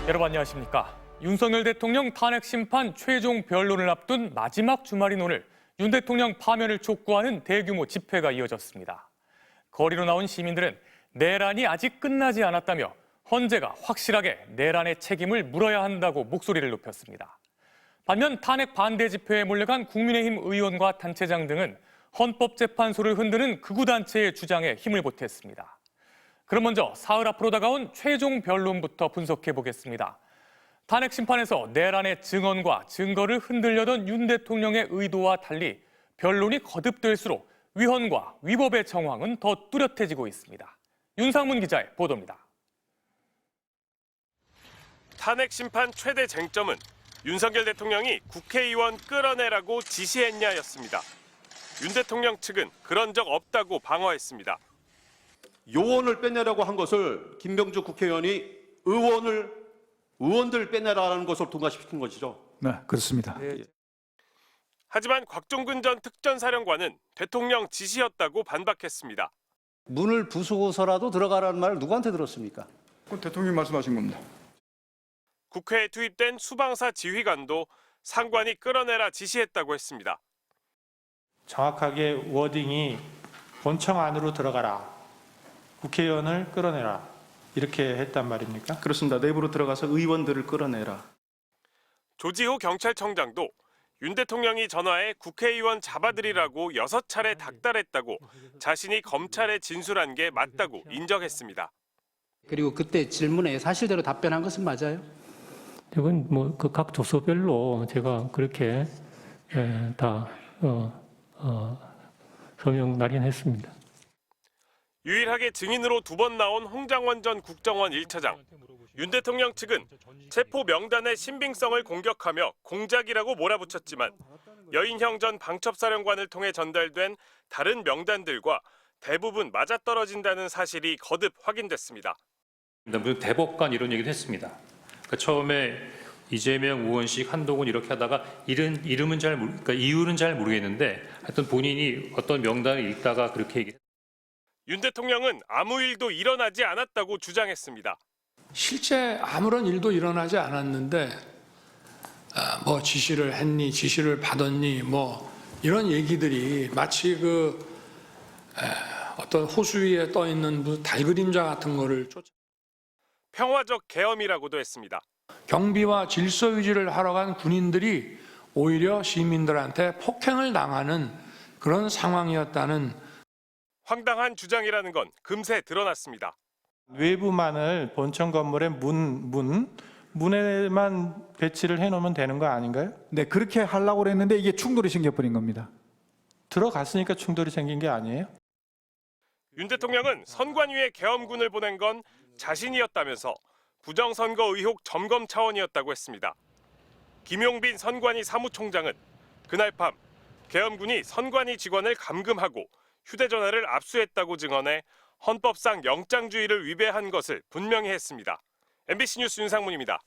여러분 안녕하십니까. 윤석열 대통령 탄핵 심판 최종 변론을 앞둔 마지막 주말인 오늘 윤 대통령 파면을 촉구하는 대규모 집회가 이어졌습니다. 거리로 나온 시민들은 내란이 아직 끝나지 않았다며 헌재가 확실하게 내란의 책임을 물어야 한다고 목소리를 높였습니다. 반면 탄핵 반대 집회에 몰려간 국민의힘 의원과 단체장 등은 헌법재판소를 흔드는 극우단체의 주장에 힘을 보탰습니다. 그럼 먼저 사흘 앞으로 다가온 최종 변론부터 분석해 보겠습니다. 탄핵 심판에서 내란의 증언과 증거를 흔들려던 윤 대통령의 의도와 달리 변론이 거듭될수록 위헌과 위법의 정황은 더 뚜렷해지고 있습니다. 윤상문 기자의 보도입니다. 탄핵 심판 최대 쟁점은 윤석열 대통령이 국회의원 끌어내라고 지시했냐였습니다. 윤 대통령 측은 그런 적 없다고 방어했습니다. 요원을 빼내라고 한 것을 김병주 국회의원이 의원들 빼내라는 것을 통과시킨 것이죠. 네, 그렇습니다. 하지만 곽종근 전 특전사령관은 대통령 지시였다고 반박했습니다. 문을 부수고서라도 들어가라는 말을 누구한테 들었습니까? 그건 대통령이 말씀하신 겁니다. 국회에 투입된 수방사 지휘관도 상관이 끌어내라 지시했다고 했습니다. 정확하게 워딩이 본청 안으로 들어가라, 국회의원을 끌어내라 이렇게 했단 말입니까? 그렇습니다. 내부로 들어가서 의원들을 끌어내라. 조지호 경찰청장도 윤 대통령이 전화해 국회의원 잡아들이라고 6차례 닭달했다고 자신이 검찰에 진술한 게 맞다고 인정했습니다. 그리고 그때 질문에 사실대로 답변한 것은 맞아요? 이건 뭐 그 각 조서별로 제가 그렇게 다 서명 날인했습니다. 유일하게 증인으로 2번 나온 홍장원 전 국정원 1차장. 윤 대통령 측은 체포 명단의 신빙성을 공격하며 공작이라고 몰아붙였지만 여인형 전 방첩사령관을 통해 전달된 다른 명단들과 대부분 맞아떨어진다는 사실이 거듭 확인됐습니다. 대법관 이런 얘기도 했습니다. 그러니까 처음에 이재명, 우원식, 한동훈 이렇게 하다가 이름은 그러니까 이유는 잘 모르겠는데 하여튼 본인이 어떤 명단을 읽다가 그렇게 얘기했습니다. 윤 대통령은 아무 일도 일어나지 않았다고 주장했습니다. 실제 아무런 일도 일어나지 않았는데 뭐 지시를 했니, 지시를 받았니, 뭐 이런 얘기들이 마치 어떤 호수 위에 떠 있는 무슨 달그림자 같은 거를 평화적 계엄이라고도 했습니다. 경비와 질서 유지를 하러 간 군인들이 오히려 시민들한테 폭행을 당하는 그런 상황이었다는 황당한 주장이라는 건 금세 드러났습니다. 외부만을 본청 건물의 문에만 배치를 해놓으면 되는 거 아닌가요? 네, 그렇게 하려고 그랬는데 이게 충돌이 생겨버린 겁니다. 들어갔으니까 충돌이 생긴 게 아니에요? 윤 대통령은 선관위에 계엄군을 보낸 건 자신이었다면서 부정선거 의혹 점검 차원이었다고 했습니다. 김용빈 선관위 사무총장은 그날 밤 계엄군이 선관위 직원을 감금하고 휴대전화를 압수했다고 증언해 헌법상 영장주의를 위배한 것을 분명히 했습니다. MBC 뉴스 윤상문입니다.